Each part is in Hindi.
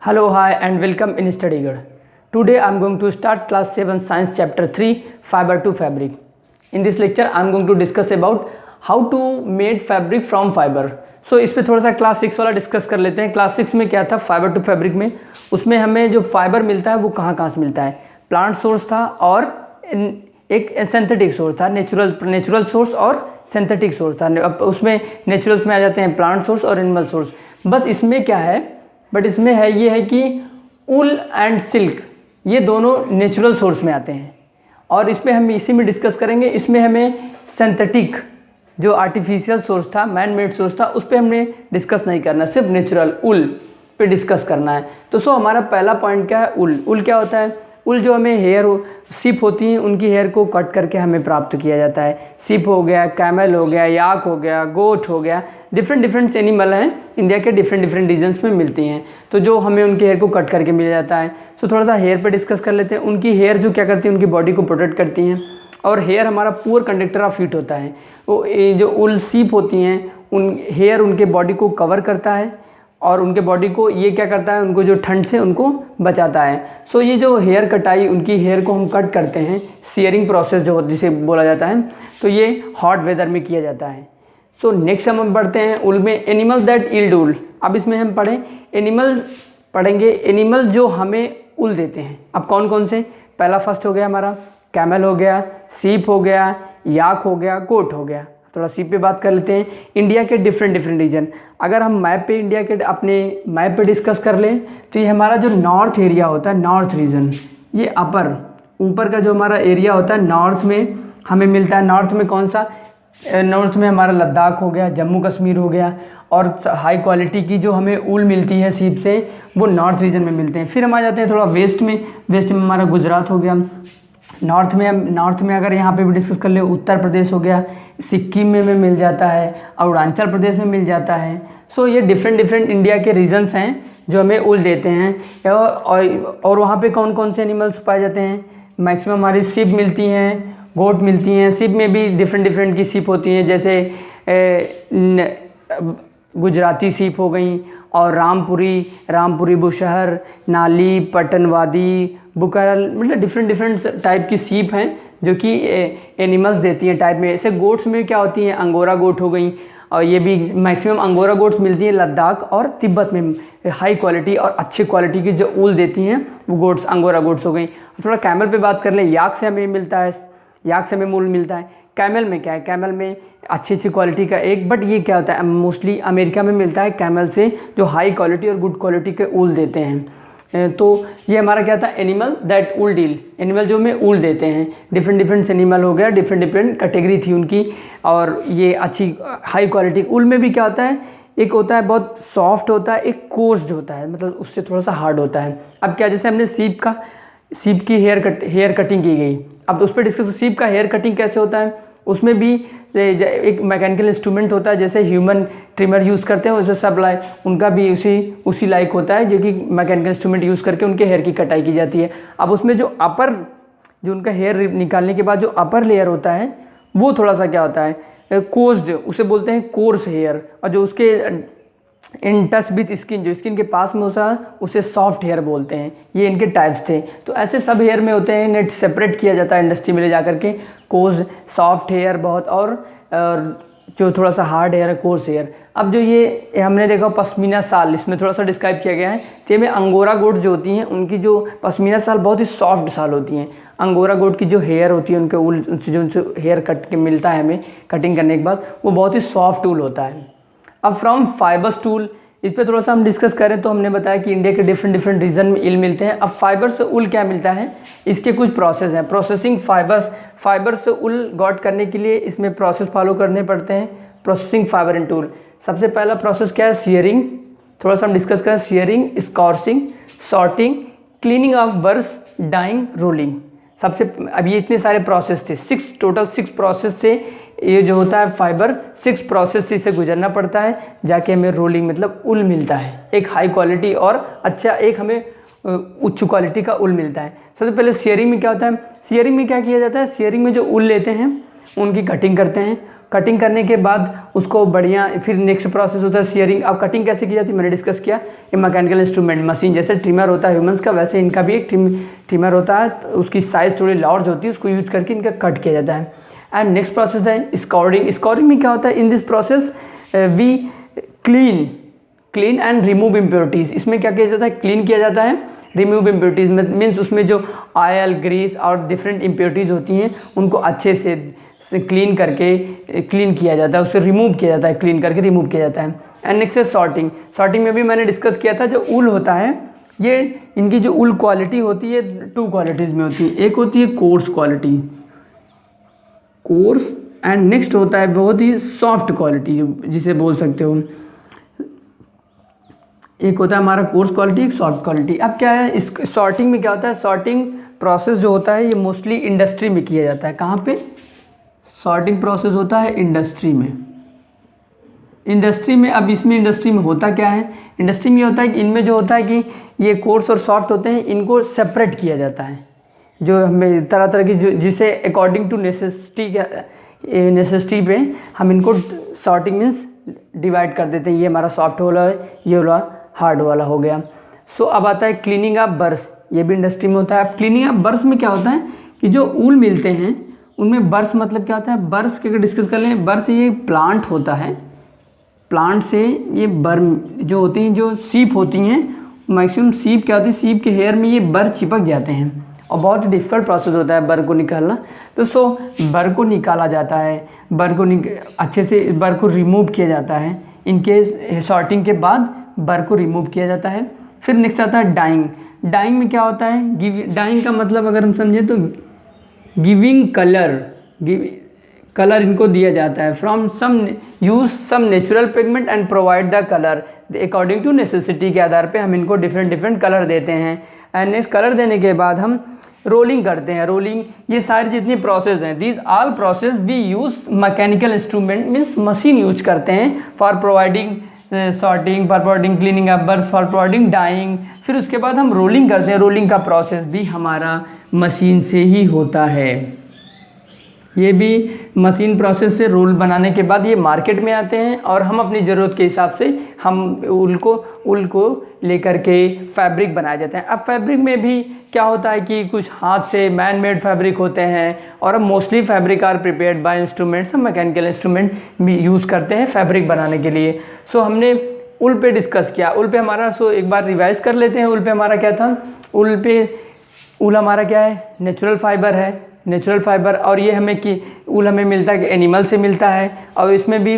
Hello, hi, and welcome in StudyGuide. Today I am going to start class 7 science chapter 3 fiber to fabric. In this lecture I am going to discuss about how to made fabric from fiber. So इस पे थोड़ा सा क्लास 6 वाला डिस्कस कर लेते हैं. क्लास 6 में क्या था फाइबर टू फैब्रिक में, उसमें हमें जो फाइबर मिलता है वो कहाँ से मिलता है. प्लांट सोर्स था और एक सिंथेटिक सोर्स था. नेचुरल सोर्स और सिंथेटिक सोर्स था. अब उसमें नेचुरल्स में आ जाते हैं प्लांट सोर्स और एनिमल सोर्स. बस इसमें क्या है, बट इसमें है ये है कि ऊल एंड सिल्क ये दोनों नेचुरल सोर्स में आते हैं और इस पर हम इसी में डिस्कस करेंगे. इसमें हमें सिंथेटिक जो आर्टिफिशियल सोर्स था, मैन मेड सोर्स था, उस पर हमने डिस्कस नहीं करना, सिर्फ नेचुरल ऊल पे डिस्कस करना है. तो हमारा पहला पॉइंट क्या है, ऊल. ऊल क्या होता है? ऊल जो हमें हेयर सिप होती हैं उनकी हेयर को कट करके हमें प्राप्त किया जाता है. सिप हो गया, कैमल हो गया, याक हो गया, गोट हो गया, डिफरेंट एनिमल हैं इंडिया के डिफरेंट रीजन्स में मिलती हैं. तो जो हमें उनके हेयर को कट करके मिल जाता है. तो थोड़ा सा हेयर पे डिस्कस कर लेते हैं. उनकी हेयर जो क्या करती है, उनकी बॉडी को प्रोटेक्ट करती हैं और हेयर हमारा पुअर कंडक्टर ऑफ हीट होता है. वो जो ऊल सिप होती हैं उन हेयर उनके बॉडी को कवर करता है और उनके बॉडी को ये क्या करता है, उनको जो ठंड से उनको बचाता है. सो ये जो हेयर कटाई, उनकी हेयर को हम कट करते हैं, शेयरिंग प्रोसेस जो जिसे बोला जाता है, तो ये हॉट वेदर में किया जाता है. सो नेक्स्ट हम बढ़ते हैं ऊल में. एनिमल दैट यील्ड ऊल. अब इसमें हम एनिमल पढ़ेंगे, एनिमल जो हमें ऊल देते हैं. अब कौन कौन से? पहला फर्स्ट हो गया हमारा कैमल हो गया, सीप हो गया, याक हो गया, गोट हो गया. थोड़ा सीप पे बात कर लेते हैं. इंडिया के डिफरेंट रीजन, अगर हम मैप पे इंडिया के अपने मैप पे डिस्कस कर लें तो ये हमारा जो नॉर्थ एरिया होता है, नॉर्थ रीजन, ये ऊपर का जो हमारा एरिया होता है नॉर्थ में हमें मिलता है. नॉर्थ में कौन सा? नॉर्थ में हमारा लद्दाख हो गया, जम्मू कश्मीर हो गया. और हाई क्वालिटी की जो हमें ऊल मिलती है सीप से, वो नॉर्थ रीजन में मिलते हैं. फिर हम आ जाते हैं थोड़ा वेस्ट में हमारा गुजरात हो गया. नॉर्थ में अगर यहाँ पे भी डिस्कस कर ले, उत्तर प्रदेश हो गया, सिक्किम में मिल जाता है, अरुणाचल प्रदेश में मिल जाता है. सो ये डिफरेंट इंडिया के रीजन्स हैं जो हमें ऊल देते हैं. और वहाँ पे कौन कौन से एनिमल्स पाए जाते हैं? मैक्सिमम हमारी सिप मिलती हैं, गोट मिलती हैं. सिप में भी डिफरेंट की सिप होती हैं, जैसे गुजराती सिप हो गई और रामपुरी बुशहर, नाली, पटनवादी, बुकरल, मतलब डिफरेंट टाइप की सीप हैं जो कि एनिमल्स देती हैं टाइप में. ऐसे गोट्स में क्या होती हैं? अंगोरा गोट हो गई, और ये भी मैक्सिमम अंगोरा गोट्स मिलती हैं लद्दाख और तिब्बत में. हाई क्वालिटी और अच्छी क्वालिटी की जो ऊल देती हैं वो गोट्स अंगोरा गोट्स हो गई. थोड़ा कैमल पे बात कर ले. याक से हमें मिलता है, याक से हमें ऊल मिलता है. कैमल में क्या है? कैमल में अच्छी क्वालिटी का एक, बट ये क्या होता है, मोस्टली अमेरिका में मिलता है कैमल से, जो हाई क्वालिटी और गुड क्वालिटी के ऊल देते हैं. तो ये हमारा क्या था, animal that wool deal. Animal जो हमें ऊल देते हैं, डिफरेंट एनिमल हो गया, डिफरेंट कैटेगरी थी उनकी, और ये अच्छी हाई क्वालिटी. ऊल में भी क्या होता है, एक होता है बहुत सॉफ्ट होता है, एक कोर्स्ड होता है, मतलब उससे थोड़ा सा हार्ड होता है. अब क्या, जैसे हमने सीप की हेयर कटिंग की गई. अब उस पर डिस्कस, सीप का हेयर कटिंग कैसे होता है, उसमें भी एक मैकेनिकल इंस्ट्रूमेंट होता है, जैसे ह्यूमन ट्रिमर यूज़ करते हैं, वैसे सब उनका भी उसी लाइक होता है, जो कि मैकेनिकल इंस्ट्रूमेंट यूज़ करके उनके हेयर की कटाई की जाती है. अब उसमें जो उनका हेयर निकालने के बाद जो अपर लेयर होता है, वो थोड़ा सा क्या होता है, कोर्स्ड, उसे बोलते हैं कोर्स हेयर. और जो उसके इन टच विथ स्किन, जो स्किन के पास में होता है, उसे सॉफ्ट हेयर बोलते हैं. ये इनके टाइप्स थे. तो ऐसे सब हेयर में होते हैं, नेट सेपरेट किया जाता है इंडस्ट्री में ले जा करके. कोर्स, सॉफ्ट हेयर बहुत, और जो थोड़ा सा हार्ड हेयर है कोर्स हेयर. अब जो ये हमने देखा पश्मीना शाल, इसमें थोड़ा सा डिस्क्राइब किया गया है. तो ये में अंगोरा गोट जो होती हैं, उनकी जो पश्मीना शाल बहुत ही सॉफ्ट शाल होती हैं. अंगोरा गोट की जो हेयर होती है, उनके ऊल, उनसे जो हेयर कट के मिलता है हमें कटिंग करने के बाद, वो बहुत ही सॉफ्ट ऊल होता है. अब फ्रॉम फाइबर्स टूल, इस पर थोड़ा सा हम डिस्कस करें तो हमने बताया कि इंडिया के डिफरेंट रीजन में ऊल मिलते हैं. अब फाइबर से ऊल क्या मिलता है, इसके कुछ प्रोसेस हैं. प्रोसेसिंग फाइबर से ऊल गॉट करने के लिए इसमें प्रोसेस फॉलो करने पड़ते हैं. प्रोसेसिंग फाइबर इन टूल, सबसे पहला प्रोसेस क्या है, सियरिंग. थोड़ा सा हम डिस्कस करें. Shearing, scorching, sorting, cleaning of burrs, dyeing, rolling. अब ये इतने सारे प्रोसेस थे, टोटल 6 प्रोसेस से ये जो होता है फाइबर, 6 प्रोसेस से इसे गुजरना पड़ता है, जाके हमें रोलिंग मतलब ऊल मिलता है. एक हाई क्वालिटी और अच्छा, एक हमें उच्च क्वालिटी का ऊल मिलता है. सबसे पहले सियरिंग में क्या होता है, सियरिंग में क्या किया जाता है, सियरिंग में जो ऊल लेते हैं उनकी कटिंग करते हैं, कटिंग करने के बाद उसको बढ़िया, फिर नेक्स्ट प्रोसेस होता है सियरिंग। अब कटिंग कैसे की जाती है मैंने डिस्कस किया। ये मैकेनिकल इंस्ट्रूमेंट मशीन, जैसे ट्रिमर होता है ह्यूमंस का, वैसे इनका भी एक ट्रिमर होता है, तो उसकी साइज़ थोड़ी लार्ज होती है, उसको यूज करके इनका कट किया जाता है। एंड नेक्स्ट प्रोसेस है स्कॉरिंग। स्कॉरिंग में क्या होता है, in this process we clean and remove impurities. इसमें क्या किया जाता है, क्लीन किया जाता है, रिमूव इम्प्योरिटीज़ मीन्स उसमें जो ऑयल, ग्रीस और डिफरेंट इम्प्योरिटीज़ होती हैं उनको अच्छे से क्लीन करके क्लीन किया जाता है, उससे रिमूव किया जाता है, क्लीन करके रिमूव किया जाता है। एंड नेक्स्ट है सॉर्टिंग। सॉर्टिंग में भी मैंने डिस्कस किया था, जो ऊल होता है, ये इनकी जो ऊल क्वालिटी होती है 2 क्वालिटीज़ में होती है। एक होती है course quality, course, and next होता है बहुत ही सॉफ्ट क्वालिटी, जिसे बोल सकते हो। एक होता है हमारा कोर्स क्वालिटी, एक सॉफ्ट क्वालिटी। अब क्या है, इस सॉर्टिंग में क्या होता है, सॉर्टिंग प्रोसेस जो होता है ये मोस्टली इंडस्ट्री में किया जाता है। कहाँ पे सॉर्टिंग प्रोसेस होता है, इंडस्ट्री में। इंडस्ट्री में, अब इसमें इंडस्ट्री में होता क्या है, इंडस्ट्री में होता है कि इनमें जो होता है कि ये कोर्स और सॉफ्ट होते हैं, इनको सेपरेट किया जाता है, जो हमें तरह तरह की जो जिसे अकॉर्डिंग टू नेसेसिटी पे हम इनको सॉर्टिंग मीन्स डिवाइड कर देते हैं। ये हमारा सॉफ्ट वाला है, ये वाला हार्ड वाला हो गया। सो अब आता है क्लीनिंग ऑफ बर्स, ये भी इंडस्ट्री में होता है। अब क्लीनिंग ऑफ बर्स में क्या होता है कि जो ऊल मिलते हैं उनमें बर्स मतलब क्या होता है, बर्स के अगर डिस्कस कर लें, बर्स ये प्लांट होता है, प्लांट से ये बर जो होती हैं, जो सीप होती हैं, मैक्सिमम सीप क्या होती है, सीप के हेयर में ये बर चिपक जाते हैं और बहुत ही डिफ़िकल्ट प्रोसेस होता है बर को निकालना। तो सो बर को निकाला जाता है, बर को अच्छे से बर को रिमूव किया जाता है। इनके सॉर्टिंग के बाद बर को रिमूव किया जाता है। फिर नेक्स्ट आता है डाइंग। डाइंग में क्या होता है, डाइंग का मतलब अगर हम समझें तो गिविंग कलर इनको दिया जाता है। From some natural pigment and provide the colour according to necessity के आधार पे हम इनको डिफरेंट कलर देते हैं। एंड नेक्स्ट कलर देने के बाद हम रोलिंग करते हैं। रोलिंग, ये सारी जितनी प्रोसेस हैं, these all process we use mechanical instrument means machine use करते हैं for providing sorting, for providing cleaning up burrs, for providing dyeing. फिर उसके बाद हम रोलिंग करते हैं। रोलिंग का प्रोसेस भी हमारा मशीन से ही होता है। ये भी मशीन प्रोसेस से रोल बनाने के बाद ये मार्केट में आते हैं और हम अपनी ज़रूरत के हिसाब से हम ऊल को लेकर के फैब्रिक बनाए जाते हैं। अब फैब्रिक में भी क्या होता है कि कुछ हाथ से मैन मेड फैब्रिक होते हैं और अब mostly fabric are prepared by instruments. हम मैकेनिकल इंस्ट्रूमेंट भी यूज़ करते हैं फैब्रिक बनाने के लिए। सो हमने ऊल पे डिस्कस किया। ऊल पे हमारा एक बार रिवाइज कर लेते हैं। ऊल पे हमारा क्या था, ऊल हमारा क्या है, नेचुरल फाइबर है, नेचुरल फाइबर। और ये हमें कि ऊल हमें मिलता है कि एनिमल से मिलता है। और इसमें भी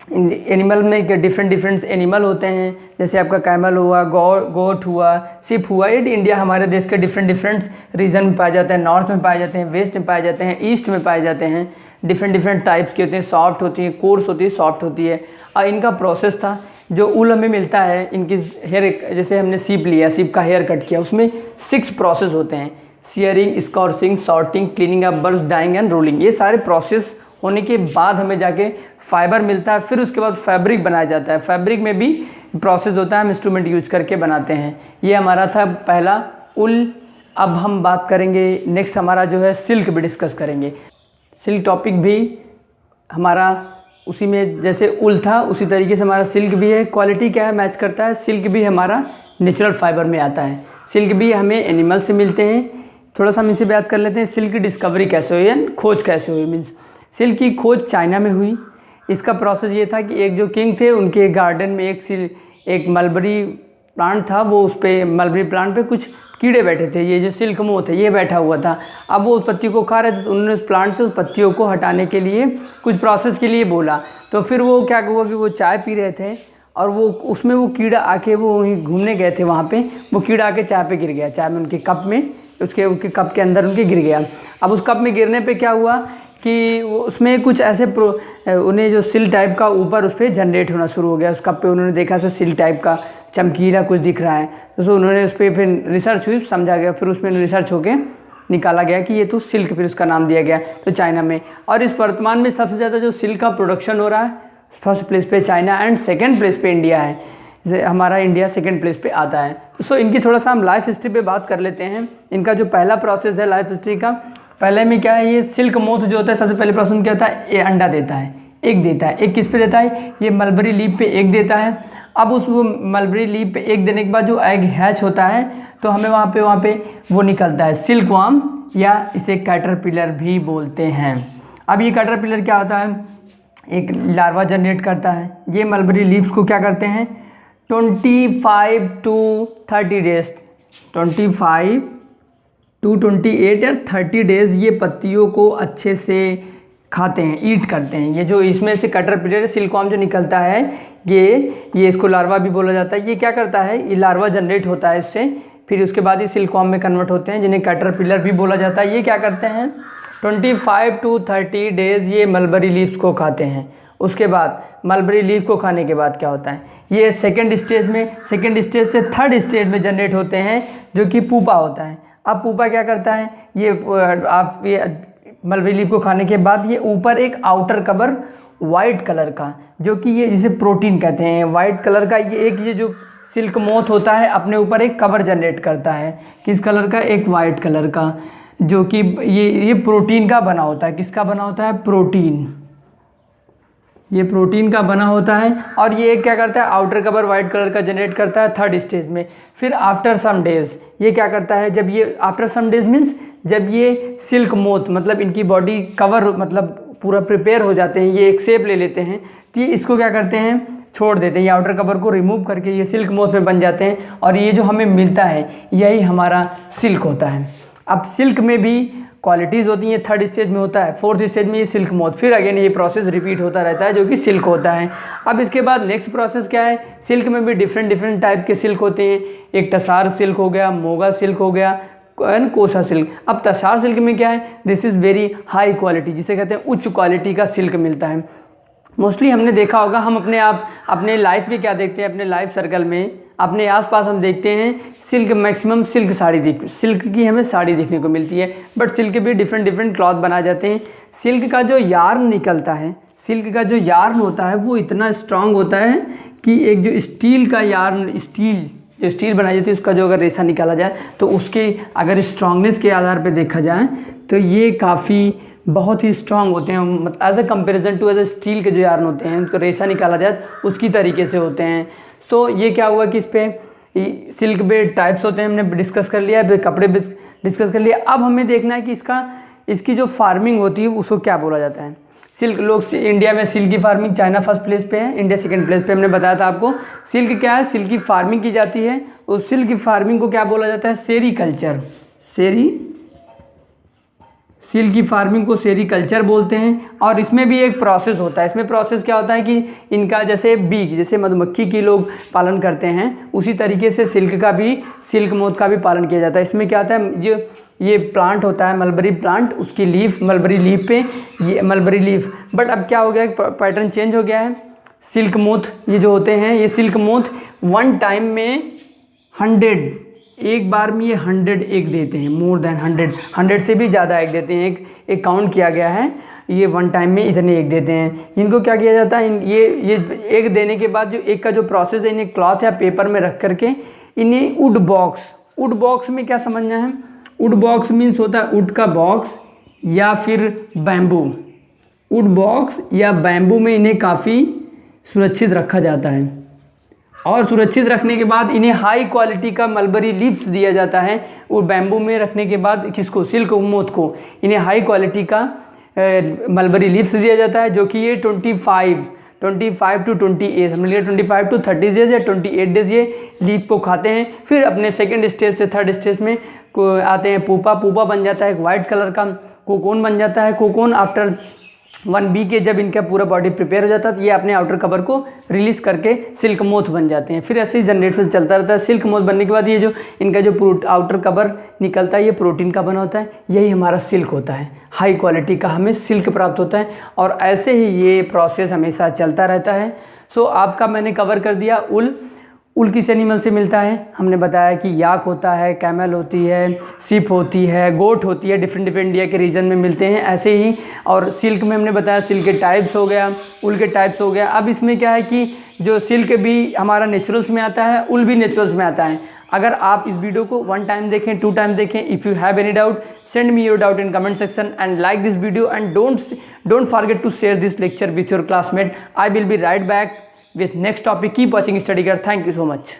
एनिमल में डिफरेंट एनिमल होते हैं, जैसे आपका कैमल हुआ, गोट हुआ, शिप हुआ। ये इंडिया हमारे देश के डिफरेंट रीजन में पाए जाते हैं। नॉर्थ में पाए जाते हैं, वेस्ट में पाए जाते हैं, ईस्ट में पाए जाते हैं। डिफरेंट टाइप्स के होते हैं, सॉफ्ट होती है, कोर्स होती है, सॉफ्ट होती है। और इनका प्रोसेस था, जो ऊल हमें मिलता है, इनकी हेयर, जैसे हमने सीप लिया, सीप का हेयर कट किया, उसमें 6 प्रोसेस होते हैं, searing, scorching, sorting, cleaning up burrs, dyeing and rolling. ये सारे प्रोसेस होने के बाद हमें जाके फाइबर मिलता है। फिर उसके बाद फैब्रिक बनाया जाता है। फैब्रिक में भी प्रोसेस होता है, हम इंस्ट्रूमेंट यूज करके बनाते हैं। ये हमारा था पहला ऊल। अब हम बात करेंगे नेक्स्ट, हमारा जो है सिल्क भी डिस्कस करेंगे। सिल्क टॉपिक भी हमारा उसी में, जैसे ऊल था उसी तरीके से हमारा सिल्क भी है। क्वालिटी क्या है, मैच करता है। सिल्क भी हमारा नेचुरल फाइबर में आता है। सिल्क भी हमें एनिमल से मिलते हैं। थोड़ा सा हम इसे बात कर लेते हैं, सिल्क की डिस्कवरी कैसे हुई, यानी खोज कैसे हुई। मीन्स सिल्क की खोज चाइना में हुई। इसका प्रोसेस ये था कि एक जो किंग थे, उनके गार्डन में एक मलबरी प्लांट था। वो उस पर मलबरी प्लांट पे कुछ कीड़े बैठे थे, ये जो सिल्क मोथ है ये बैठा हुआ था। अब वो उस पत्ती को खा रहे थे, तो उन्होंने उस प्लांट से उस पत्तियों को हटाने के लिए कुछ प्रोसेस के लिए बोला। तो फिर वो क्या हुआ कि वो चाय पी रहे थे और वो उसमें वो कीड़ा आके, वो वहीं घूमने गए थे, वहाँ पे वो कीड़ा आके चाय पे गिर गया, चाय में उनके कप में, उसके कप के अंदर उनके गिर गया। अब उस कप में गिरने पे क्या हुआ कि वो उसमें कुछ ऐसे उन्हें जो सिल टाइप का ऊपर उस पर जनरेट होना शुरू हो गया। उस कप पे उन्होंने देखा ऐसा सिल टाइप का चमकीला कुछ दिख रहा है, तो उन्होंने उस पर फिर रिसर्च हुई, समझा गया। फिर उसमें रिसर्च होके निकाला गया कि ये तो सिल्क, फिर उसका नाम दिया गया तो चाइना में। और इस वर्तमान में सबसे ज़्यादा जो सिल्क का प्रोडक्शन हो रहा है, फर्स्ट प्लेस पे चाइना एंड सेकेंड प्लेस पे इंडिया है। हमारा इंडिया सेकंड प्लेस पे आता है। सो इनकी थोड़ा सा हम लाइफ हिस्ट्री पे बात कर लेते हैं। इनका जो पहला प्रोसेस है लाइफ हिस्ट्री का, पहले में क्या है, ये सिल्क मोथ जो होता है सबसे पहले प्रोसेस क्या होता है, ये अंडा देता है, एग देता है। एग किस पे देता है, ये मलबरी लीफ पे एग देता है। अब उस वो मलबरी लीफ पे एग देने के बाद जो एग हैच होता है तो हमें वहाँ पे वो निकलता है सिल्कवर्म, या इसे कैटरपिलर भी बोलते हैं। अब ये कैटरपिलर क्या होता है, एक लार्वा जनरेट करता है। ये मलबरी लीव्स को क्या करते हैं 25 to 30 डेज, 25 to 28 या 30 डेज ये पत्तियों को अच्छे से खाते हैं, ईट करते हैं। ये जो इसमें से कैटरपिलर सिल्कवर्म जो निकलता है, ये इसको लार्वा भी बोला जाता है। ये क्या करता है, ये लार्वा जनरेट होता है इससे, फिर उसके बाद ये सिल्कवर्म में कन्वर्ट होते हैं जिन्हें कैटरपिलर भी बोला जाता है। ये क्या करते हैं 25 to 30 डेज ये मलबरी लीव्स को खाते हैं। उसके बाद मलबरी लीफ को खाने के बाद क्या होता है, ये सेकंड स्टेज से थर्ड स्टेज में जनरेट होते हैं जो कि पूपा होता है। अब पूपा क्या करता है, ये मलबरी लीफ को खाने के बाद ये ऊपर एक आउटर कवर वाइट कलर का, जो कि ये जिसे प्रोटीन कहते हैं, वाइट कलर का ये जो सिल्क मोथ होता है अपने ऊपर एक कवर जनरेट करता है। किस कलर का, एक वाइट कलर का, जो कि ये प्रोटीन का बना होता है। किसका बना होता है, प्रोटीन, ये प्रोटीन का बना होता है। और ये क्या करता है, आउटर कवर वाइट कलर का जनरेट करता है थर्ड स्टेज में। फिर आफ्टर सम डेज ये क्या करता है, जब ये आफ्टर सम डेज मीन्स जब ये सिल्क मोथ मतलब इनकी बॉडी कवर मतलब पूरा प्रिपेयर हो जाते हैं, ये एक शेप ले लेते हैं, तो ये इसको क्या करते हैं, छोड़ देते हैं। ये आउटर कवर को रिमूव करके ये सिल्क मोथ में बन जाते हैं और ये जो हमें मिलता है यही हमारा सिल्क होता है। अब सिल्क में भी क्वालिटीज़ होती हैं, थर्ड स्टेज में होता है, फोर्थ स्टेज में ये सिल्क मोथ, फिर अगेन ये प्रोसेस रिपीट होता रहता है जो कि सिल्क होता है। अब इसके बाद नेक्स्ट प्रोसेस क्या है, सिल्क में भी डिफरेंट टाइप के सिल्क होते हैं। एक टसार सिल्क हो गया, मोगा सिल्क हो गया एंड कोसा सिल्क। अब टसार सिल्क में क्या है, this is very high quality, जिसे कहते हैं उच्च क्वालिटी का सिल्क मिलता है। मोस्टली हमने देखा होगा, हम अपने लाइफ में क्या देखते हैं, अपने लाइफ सर्कल में अपने आसपास हम देखते हैं silk, maximum silk sari silk की हमें साड़ी देखने को मिलती है। बट सिल्क के भी डिफरेंट क्लॉथ बनाए जाते हैं। सिल्क का जो यार्न निकलता है, सिल्क का जो यार्न होता है वो इतना स्ट्रांग होता है कि एक जो स्टील का यार्न, स्टील बनाई जाती है उसका जो अगर रेशा निकाला जाए तो उसके अगर स्ट्रांगनेस के आधार पर देखा जाए तो ये काफ़ी बहुत ही स्ट्रांग होते हैं, मतलब as a comparison to as a steel के जो यार्न होते हैं उनको रेशा निकाला जाए उसकी तरीके से होते हैं। सो ये क्या हुआ कि इस पे सिल्क पे टाइप्स होते हैं, हमने डिस्कस कर लिया, कपड़े डिस्कस कर लिया। अब हमें देखना है कि इसकी जो फार्मिंग होती है उसको क्या बोला जाता है। सिल्क लोग इंडिया में सिल्क की फार्मिंग, चाइना फर्स्ट प्लेस पे है, इंडिया सेकंड प्लेस पे, हमने बताया था आपको। सिल्क क्या है, सिल्क की फार्मिंग की जाती है, उस सिल्क की फार्मिंग को क्या बोला जाता है, सेरीकल्चर। सिल्क की फार्मिंग को सेरीकल्चर बोलते हैं। और इसमें भी एक प्रोसेस होता है। इसमें प्रोसेस क्या होता है कि इनका जैसे मधुमक्खी की लोग पालन करते हैं उसी तरीके से सिल्क मोथ का भी पालन किया जाता है। इसमें क्या होता है, ये प्लांट होता है मलबरी प्लांट, उसकी लीफ, मलबरी लीफ पे ये मलबरी लीफ। बट अब क्या हो गया, पैटर्न चेंज हो गया है। सिल्क मोथ ये जो होते हैं, ये सिल्क मोथ वन टाइम में 100 एग देते हैं, मोर देन 100 से भी ज़्यादा एग देते हैं। एक काउंट किया गया है, ये वन टाइम में इतने एग देते हैं। इनको क्या किया जाता है, ये एग देने के बाद जो एग का जो प्रोसेस है, इन्हें क्लॉथ या पेपर में रख करके इन्हें वुड बॉक्स में क्या समझना है, वुड बॉक्स मीन्स होता है वुड का बॉक्स या फिर बैम्बू, वुड बॉक्स या बैम्बू में इन्हें काफ़ी सुरक्षित रखा जाता है। और सुरक्षित रखने के बाद इन्हें हाई क्वालिटी का मलबरी लीव्स दिया जाता है। और बैम्बू में रखने के बाद किसको, सिल्क मोथ को, इन्हें हाई क्वालिटी का मलबरी लीव्स दिया जाता है, जो कि ये 25 to 28, हमने लिया 25 to 30 डेज या 28 डेज ये लीफ को खाते हैं। फिर अपने सेकेंड स्टेज से थर्ड स्टेज में आते हैं पूपा बन जाता है, एक वाइट कलर का कोकोन बन जाता है। कोकोन आफ्टर 1 वीक के जब इनका पूरा बॉडी प्रिपेयर हो जाता है तो ये अपने आउटर कवर को रिलीज़ करके सिल्क मोथ बन जाते हैं। फिर ऐसे ही जनरेशन चलता रहता है। सिल्क मोथ बनने के बाद ये जो इनका जो आउटर कवर निकलता है ये प्रोटीन का बना होता है, यही हमारा सिल्क होता है। हाई क्वालिटी का हमें सिल्क प्राप्त होता है और ऐसे ही ये प्रोसेस हमेशा चलता रहता है। सो आपका मैंने कवर कर दिया उल किस एनिमल से मिलता है? हमने बताया कि याक होता है, कैमल होती है, सिप होती है, गोट होती है, डिफरेंट इंडिया के रीजन में मिलते हैं। ऐसे ही और सिल्क में हमने बताया सिल्क के टाइप्स हो गया, उल के टाइप्स हो गया। अब इसमें क्या है कि जो सिल्क भी हमारा नेचुरल्स में आता है, उल भी नेचुरल्स में आता है। अगर आप इस वीडियो को 1 टाइम देखें, 2 टाइम देखें, if you have any doubt send me your doubt in comment section and like this video, and don't forget to share this lecture with your classmate. I will be right back with next topic. Keep watching Study Guide. Thank you so much.